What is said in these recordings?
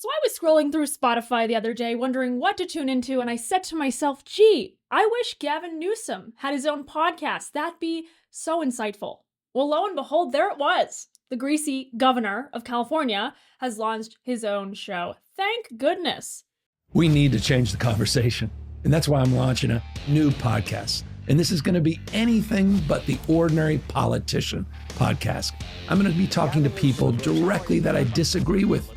So I was scrolling through Spotify the other day wondering what to tune into, and I said to myself, gee, I wish Gavin Newsom had his own podcast. That'd be so insightful. Well, lo and behold, there it was. The greasy governor of California has launched his own show. Thank goodness. We need to change the conversation. And that's why I'm launching a new podcast. And this is going to be anything but the ordinary politician podcast. I'm going to be talking to people directly that I disagree with,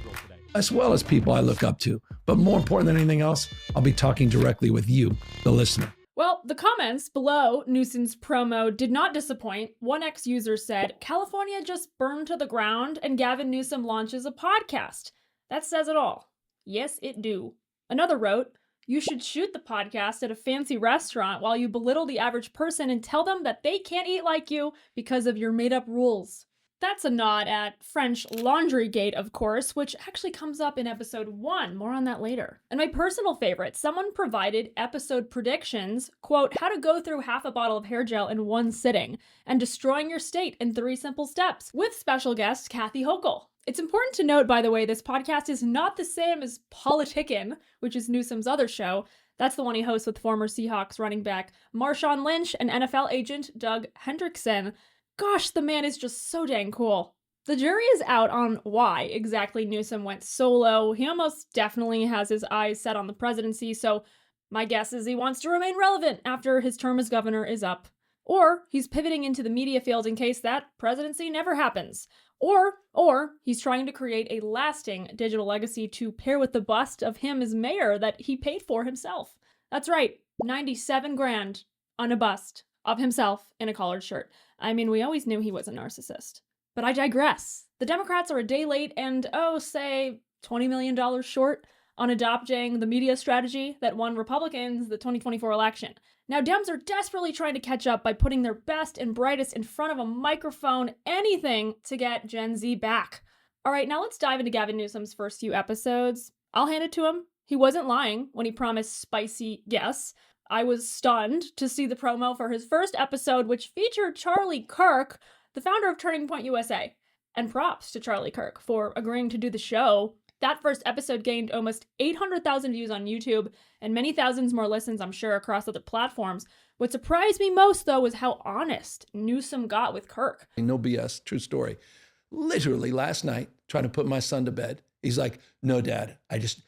as well as people I look up to. But more important than anything else, I'll be talking directly with you, the listener. Well, the comments below Newsom's promo did not disappoint. One ex-user said, California just burned to the ground and Gavin Newsom launches a podcast. That says it all. Yes, it do. Another wrote, you should shoot the podcast at a fancy restaurant while you belittle the average person and tell them that they can't eat like you because of your made-up rules. That's a nod at French Laundrygate, of course, which actually comes up in episode 1. More on that later. And my personal favorite, someone provided episode predictions, quote, how to go through half a bottle of hair gel in one sitting and destroying your state in 3 simple steps, with special guest Kathy Hochul. It's important to note, by the way, this podcast is not the same as Politickin', which is Newsom's other show. That's the one he hosts with former Seahawks running back Marshawn Lynch and NFL agent Doug Hendrickson. Gosh, the man is just so dang cool. The jury is out on why exactly Newsom went solo. He almost definitely has his eyes set on the presidency, so my guess is he wants to remain relevant after his term as governor is up. Or he's pivoting into the media field in case that presidency never happens. Or he's trying to create a lasting digital legacy to pair with the bust of him as mayor that he paid for himself. That's right, 97 grand on a bust of himself in a collared shirt. I mean, we always knew he was a narcissist. But I digress. The Democrats are a day late and, say, $20 million short on adopting the media strategy that won Republicans the 2024 election. Now, Dems are desperately trying to catch up by putting their best and brightest in front of a microphone, anything to get Gen Z back. All right, now let's dive into Gavin Newsom's first few episodes. I'll hand it to him. He wasn't lying when he promised spicy guests. I was stunned to see the promo for his first episode, which featured Charlie Kirk, the founder of Turning Point USA. And props to Charlie Kirk for agreeing to do the show. That first episode gained almost 800,000 views on YouTube and many thousands more listens, I'm sure, across other platforms. What surprised me most, though, was how honest Newsom got with Kirk. No BS, true story. Literally last night, trying to put my son to bed, he's like, no, Dad,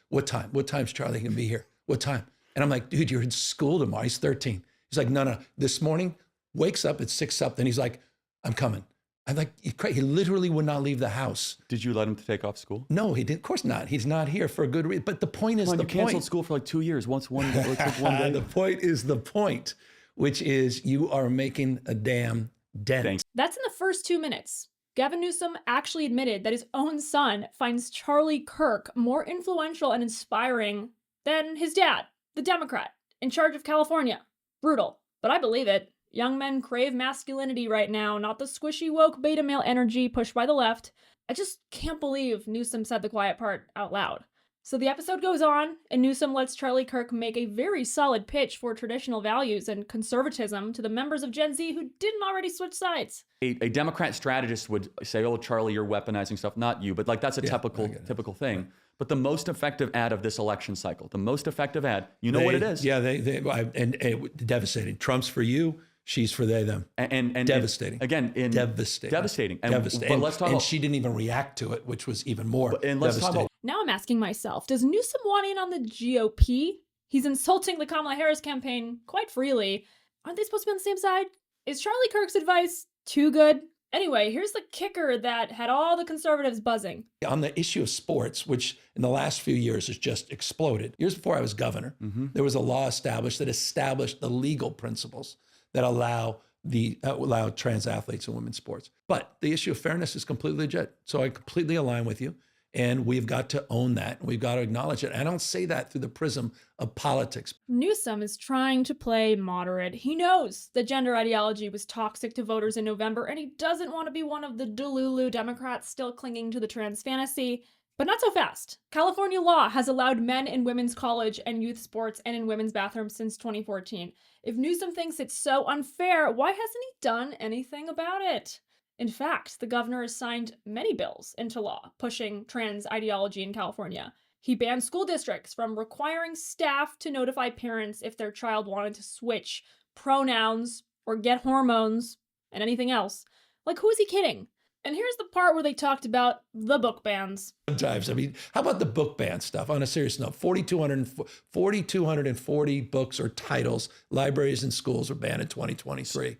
what time? What time's Charlie going to be here? What time? And I'm like, dude, you're in school tomorrow. He's 13. He's like, no. This morning, wakes up at 6 something. He's like, I'm coming. I'm like, he literally would not leave the house. Did you let him take off school? No, he did. Of course not. He's not here for a good reason. But the point is you canceled school for like 2 years. One day. The point is the point, which is you are making a damn dent. Thanks. That's in the first 2 minutes. Gavin Newsom actually admitted that his own son finds Charlie Kirk more influential and inspiring than his dad, the Democrat, in charge of California. Brutal, but I believe it. Young men crave masculinity right now, not the squishy woke beta male energy pushed by the left. I just can't believe Newsom said the quiet part out loud. So the episode goes on, and Newsom lets Charlie Kirk make a very solid pitch for traditional values and conservatism to the members of Gen Z who didn't already switch sides. A Democrat strategist would say, oh, Charlie, you're weaponizing stuff. Not you, but like that's a typical thing. Right. But the most effective ad of this election cycle, the most effective ad, what it is. Yeah, and devastating. Trump's for you. She's for they, them. And devastating. Again, devastating. But let's talk and she didn't even react to it, which was even more devastating. Now I'm asking myself, does Newsom want in on the GOP? He's insulting the Kamala Harris campaign quite freely. Aren't they supposed to be on the same side? Is Charlie Kirk's advice too good? Anyway, here's the kicker that had all the conservatives buzzing. On the issue of sports, which in the last few years has just exploded. Years before I was governor, there was a law established the legal principles that allow trans athletes in women's sports. But the issue of fairness is completely legit. So I completely align with you. And we've got to own that. We've got to acknowledge it. I don't say that through the prism of politics. Newsom is trying to play moderate. He knows that gender ideology was toxic to voters in November, and he doesn't want to be one of the Delulu Democrats still clinging to the trans fantasy. But not so fast. California law has allowed men in women's college and youth sports and in women's bathrooms since 2014. If Newsom thinks it's so unfair, why hasn't he done anything about it? In fact, the governor has signed many bills into law pushing trans ideology in California. He banned school districts from requiring staff to notify parents if their child wanted to switch pronouns or get hormones and anything else. Like, who is he kidding? And here's the part where they talked about the book bans. Sometimes, I mean, how about the book ban stuff? On a serious note, 4,240 books or titles, libraries and schools were banned in 2023.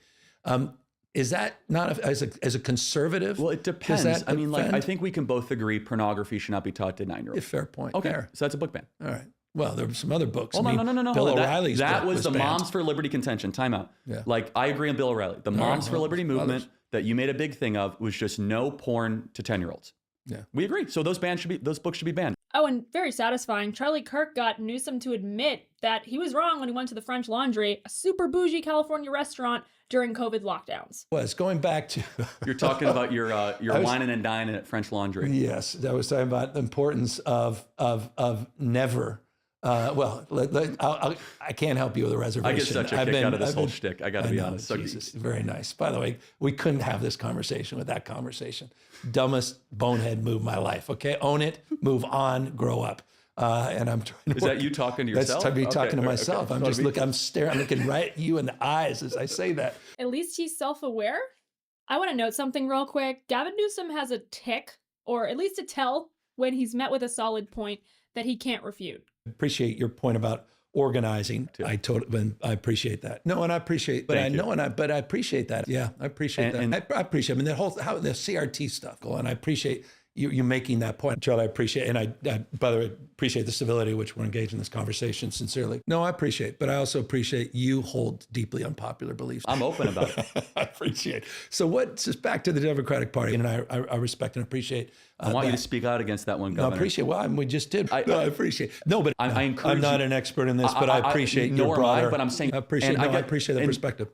Is that not, as a conservative? Well, it depends. I mean, like, I think we can both agree pornography should not be taught to 9-year-olds. Fair point. Okay, Fair. so that's a book ban. All right. Well, there were some other books. Oh, no. Bill O'Reilly's that book was the banned. Moms for Liberty contention. Time out. Yeah. Like, I agree on Bill O'Reilly. The Moms for Liberty movement that you made a big thing of was just no porn to 10-year-olds. Yeah. We agree. So those books should be banned. Oh, and very satisfying, Charlie Kirk got Newsom to admit that he was wrong when he went to the French Laundry, a super bougie California restaurant, during COVID lockdowns. Was going back to You're talking about your whining and dining at French Laundry. Yes, I was talking about the importance of never. I can't help you with a reservation. I get such a kick out of this whole shtick. I got to be honest. Jesus, very nice. By the way, we couldn't have this conversation with that conversation. Dumbest bonehead move of my life. Okay, own it, move on, grow up. And I'm trying to. Is that you talking to yourself? That's me talking to myself. Okay. I'm just looking. I'm staring. I'm looking right at you in the eyes as I say that. At least he's self-aware. I want to note something real quick. Gavin Newsom has a tick, or at least a tell, when he's met with a solid point that he can't refute. Appreciate your point about organizing. I appreciate that. No, and I appreciate, but I appreciate that. Yeah, I appreciate that. I appreciate. I mean, the CRT stuff, and I appreciate you making that point, Charlie. I appreciate, and I by the way, appreciate the civility which we're engaged in this conversation. Sincerely, no, I appreciate, but I also appreciate you hold deeply unpopular beliefs. I'm open about it. I appreciate. So just back to the Democratic Party, and I respect and appreciate. I want you to speak out against that one, Governor. No, I appreciate. Well, we just did. I appreciate. No, but I encourage. I'm not an expert in this, but I appreciate your broader. But I'm saying I appreciate. I appreciate the perspective.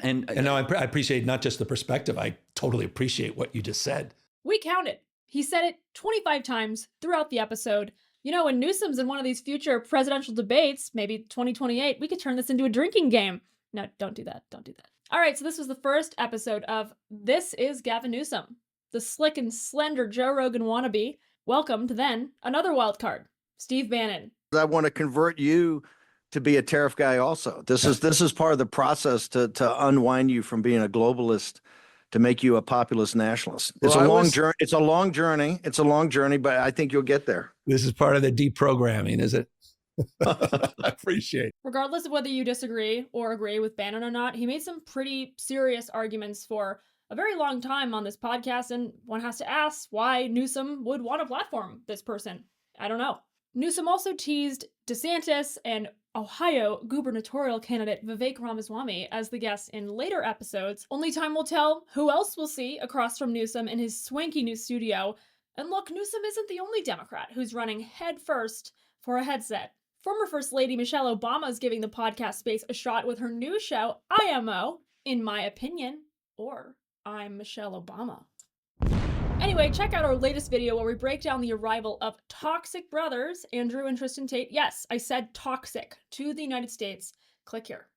And no, I appreciate not just the perspective. I totally appreciate what you just said. We counted. He said it 25 times throughout the episode. You know, when Newsom's in one of these future presidential debates, maybe 2028, we could turn this into a drinking game. No, don't do that. Don't do that. All right, so this was the first episode of This is Gavin Newsom, the slick and slender Joe Rogan wannabe. Welcome to then another wild card, Steve Bannon. I want to convert you to be a tariff guy also. This is part of the process to unwind you from being a globalist to make you a populist nationalist. It's a long journey. It's a long journey. It's a long journey, but I think you'll get there. This is part of the deprogramming, is it? I appreciate it. Regardless of whether you disagree or agree with Bannon or not, he made some pretty serious arguments for a very long time on this podcast, and one has to ask why Newsom would want to platform this person. I don't know. Newsom also teased DeSantis and Ohio gubernatorial candidate Vivek Ramaswamy as the guests in later episodes. Only time will tell who else we'll see across from Newsom in his swanky new studio. And look, Newsom isn't the only Democrat who's running headfirst for a headset. Former First Lady Michelle Obama is giving the podcast space a shot with her new show, IMO, In My Opinion, or I'm Michelle Obama. Anyway, check out our latest video where we break down the arrival of toxic brothers, Andrew and Tristan Tate. Yes, I said toxic, to the United States. Click here.